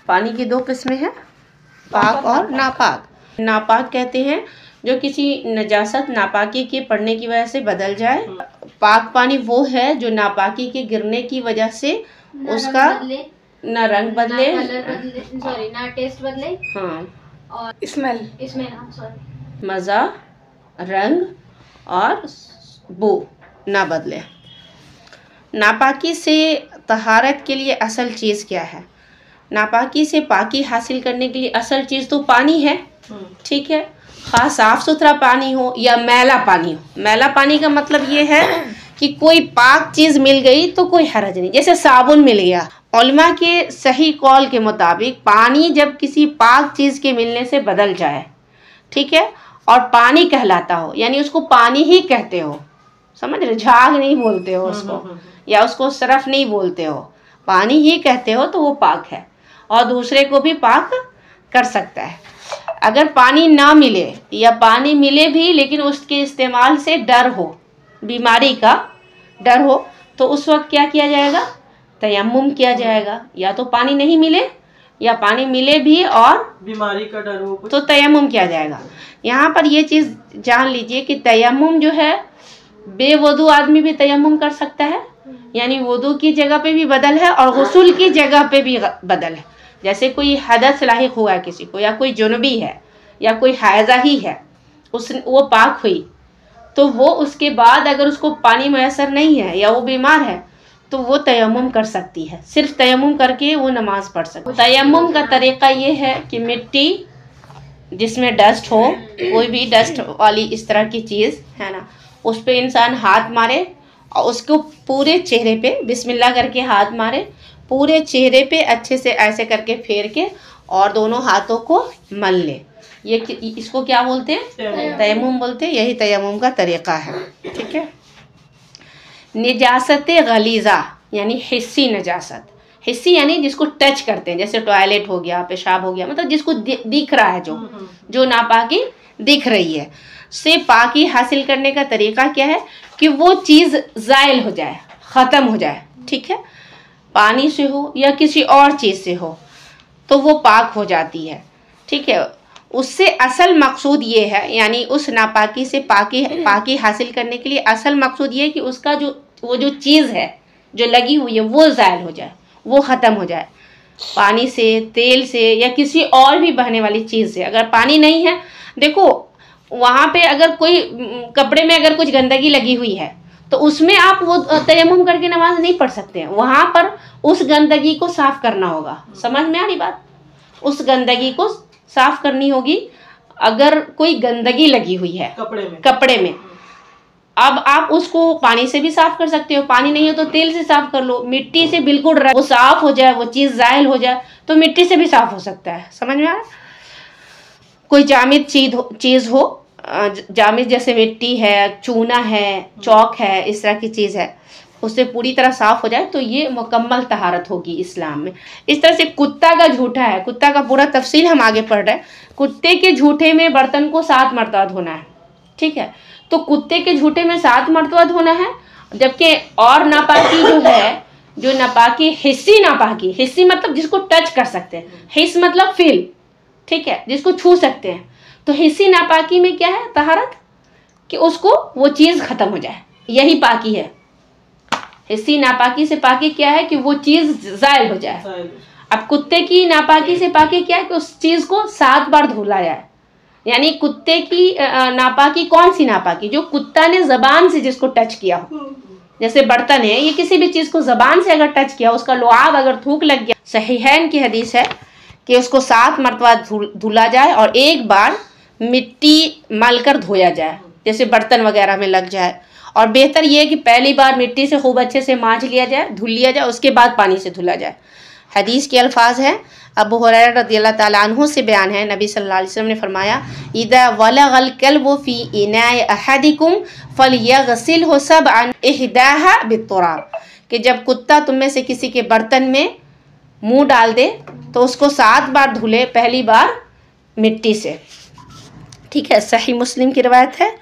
पानी की दो किस्में हैं, पाक और नापाक। नापाक कहते हैं जो किसी नजासत नापाकी के पड़ने की वजह से बदल जाए। पाक पानी वो है जो नापाकी के गिरने की वजह से उसका ना रंग बदले, ना टेस्ट बदले, हाँ, और स्मेल मज़ा, रंग और बू ना बदले। नापाकी से तहारत के लिए असल चीज़ क्या है? नापाकी से पाकी हासिल करने के लिए असल चीज़ तो पानी है, ठीक है। ख़ास साफ़ सुथरा पानी हो या मैला पानी हो। मैला पानी का मतलब ये है कि कोई पाक चीज़ मिल गई तो कोई हरज नहीं, जैसे साबुन मिल गया। उलमा के सही कौल के मुताबिक पानी जब किसी पाक चीज़ के मिलने से बदल जाए, ठीक है, और पानी कहलाता हो, यानी उसको पानी ही कहते हो, समझ रहे, झाग नहीं बोलते हो उसको, या उसको सरफ नहीं बोलते हो, पानी ही कहते हो, तो वो पाक है और दूसरे को भी पाक कर सकता है। अगर पानी ना मिले या पानी मिले भी लेकिन उसके इस्तेमाल से डर हो, बीमारी का डर हो, तो उस वक्त क्या किया जाएगा? तयम्मुम किया जाएगा। या तो पानी नहीं मिले या पानी मिले भी और बीमारी का डर हो तो तयम्मुम किया जाएगा। यहाँ पर ये चीज़ जान लीजिए कि तयम्मुम जो है, बेवुदू आदमी भी तयम्मुम कर सकता है, यानी वुदू की जगह पे भी बदल है और गुस्ल की जगह पे भी बदल है। जैसे कोई हदस लाहिक हुआ है किसी को, या कोई जुनबी है या कोई हायजा ही है, वो पाक हुई, तो वो उसके बाद अगर उसको पानी मैसर नहीं है या वो बीमार है तो वो तयम्मुम कर सकती है। सिर्फ तयम्मुम करके वो नमाज पढ़ सकती है। तयम्मुम का तरीक़ा ये है कि मिट्टी जिसमें डस्ट हो, कोई भी डस्ट वाली इस तरह की चीज़ है ना, उस पर इंसान हाथ मारे और उसको पूरे चेहरे पे बिस्मिल्लाह करके हाथ मारे, पूरे चेहरे पे अच्छे से ऐसे करके फेर के और दोनों हाथों को मल ले। ये इसको क्या बोलते हैं? तयम्मुम बोलते हैं। यही तयम्मुम का तरीक़ा है, ठीक है। निजासत गलीज़ा यानी हिस्सी नजासत, हिस्सी यानी जिसको टच करते हैं, जैसे टॉयलेट हो गया, पेशाब हो गया, मतलब जिसको दिख रहा है, जो नापाकी दिख रही है, से पाकी हासिल करने का तरीक़ा क्या है कि वो चीज़ ज़ाइल हो जाए, ख़त्म हो जाए, ठीक है। पानी से हो या किसी और चीज़ से हो तो वो पाक हो जाती है, ठीक है। उससे असल मकसूद ये है, यानी उस नापाकी से पाकी हासिल करने के लिए असल मकसूद ये है कि उसका वो जो चीज़ है जो लगी हुई है वो ज़ाइल हो जाए, वो ख़त्म हो जाए। पानी से, तेल से या किसी और भी बहने वाली चीज़ से। अगर पानी नहीं है, देखो वहाँ पे अगर कोई कपड़े में अगर कुछ गंदगी लगी हुई है तो उसमें आप वो तयम्मुम करके नमाज नहीं पढ़ सकते हैं। वहाँ पर उस गंदगी को साफ़ करना होगा। समझ में आ रही बात? उस गंदगी को साफ़ करनी होगी। अगर कोई गंदगी लगी हुई है कपड़े में, अब आप उसको पानी से भी साफ़ कर सकते हो, पानी नहीं हो तो तेल से साफ़ कर लो, मिट्टी से बिल्कुल वो साफ़ हो जाए, वो चीज़ ज़ाइल हो जाए, तो मिट्टी से भी साफ़ हो सकता है। समझ में आ रहा? कोई जामिद चीज़ हो, जामिद जैसे मिट्टी है, चूना है, चौक है, इस तरह की चीज़ है, उससे पूरी तरह साफ़ हो जाए तो ये मुकम्मल तहारत होगी इस्लाम में। इस तरह से कुत्ता का झूठा है, कुत्ता का पूरा तफसील हम आगे पढ़ रहे हैं। कुत्ते के झूठे में बर्तन को 7 मरतबा धोना है, ठीक है। तो कुत्ते के झूठे में 7 मरतबा धोना है, जबकि और नापाकी जो है, जो नापाकी हिस्सी नापाकी, हिस्सी मतलब जिसको टच कर सकते हैं, हिस्स मतलब फील, ठीक है, जिसको छू सकते हैं। तो हिस्सी नापाकी में क्या है तहारत? कि उसको वो चीज़ ख़त्म हो जाए, यही पाकी है। हिस्सी नापाकी से पाकी क्या है कि वो चीज़ ज़ाइल हो जाए। अब कुत्ते की नापाकी से पाकी क्या है कि उस चीज़ को 7 बार धुला जाए। यानी कुत्ते की नापाकी कौन सी नापाकी? जो कुत्ता ने ज़बान से जिसको टच किया हो, जैसे बर्तन है, ये किसी भी चीज़ को ज़बान से अगर टच किया, उसका लुआब अगर थूक लग गया, सहीहैन की हदीस है कि उसको 7 मरतबा धुला जाए और एक बार मिट्टी मल कर धोया जाए, जैसे बर्तन वगैरह में लग जाए। और बेहतर ये है कि पहली बार मिट्टी से खूब अच्छे से मांज लिया जाए, धुल लिया जाए, उसके बाद पानी से धुला जाए। हदीस के अल्फाज हैं, अबू हुरैरा रज़ियल्लाहु ताला अन्हु से बयान है, नबी सल्लल्लाहु अलैहि वसल्लम ने फरमाया, इदा वलगल कल्बु फी इनाए अहदिकुम फलयगसिलहु सबअन इहदाहा बित्तुराब, कि जब कुत्ता तुम में से किसी के बर्तन में मुंह डाल दे तो उसको 7 बार धुले, पहली बार मिट्टी से, ठीक है। सही मुस्लिम की रिवायत है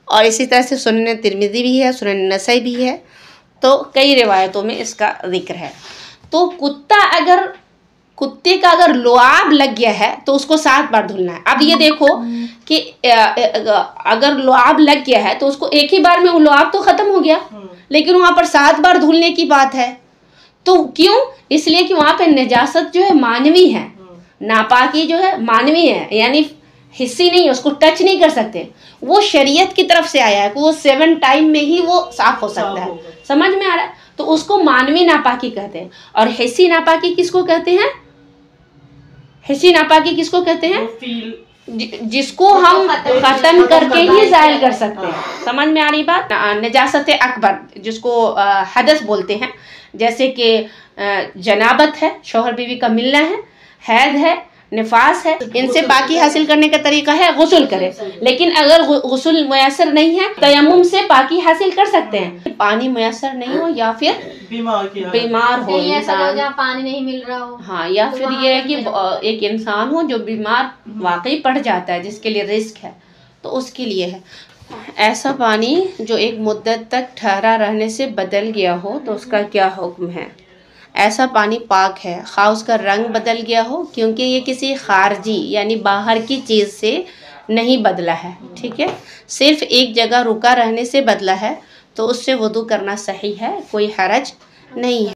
और इसी तरह से सुनन तिरमिज़ी भी है, सुनन नसाई भी है, तो कई रिवायतों में इसका जिक्र है। तो कुत्ता अगर कुत्ते का अगर लुआब लग गया है तो उसको 7 बार धुलना है। अब ये देखो कि अगर लुआब लग गया है तो उसको एक ही बार में वो लुआब तो खत्म हो गया, लेकिन वहां पर 7 बार धुलने की बात है। तो क्यों? इसलिए कि वहां पे नजासत जो है मानवी है, नापाकी जो है मानवी है, यानी हिस्सी नहीं है, उसको टच नहीं कर सकते। वो शरीयत की तरफ से आया है कि वो 7 टाइम में ही वो साफ हो सकता है। समझ में आ रहा है? तो उसको मानवी नापाकी कहते हैं। और हिस्सी नापाकी किसको कहते हैं? हिस्सी नापाकी किसको कहते हैं? जिसको हम खतन करके ही जाहिल कर सकते हैं। समझ में आ रही बात? नजासत अकबर जिसको हदस बोलते हैं, जैसे कि जनाबत है, शौहर बीवी का मिलना है, हैद है, निफास है, इनसे पाकी हासिल करने का तरीका है गुस्ल करें। लेकिन अगर गुस्ल मुयसर नहीं है, तयम्मुम से पाकी हासिल कर सकते हैं। पानी मुयसर नहीं हो या फिर बीमार हो इंसान, जहाँ पानी नहीं मिल रहा हो, हाँ, या फिर ये है कि एक इंसान हो जो बीमार वाकई पड़ जाता है, जिसके लिए रिस्क है, तो उसके लिए है। ऐसा पानी जो एक मुद्दत तक ठहरा रहने से बदल गया हो तो उसका क्या हुक्म है? ऐसा पानी पाक है, खा उसका रंग बदल गया हो, क्योंकि ये किसी खारजी यानी बाहर की चीज़ से नहीं बदला है, ठीक है, सिर्फ एक जगह रुका रहने से बदला है, तो उससे वुदू करना सही है, कोई हरज नहीं है।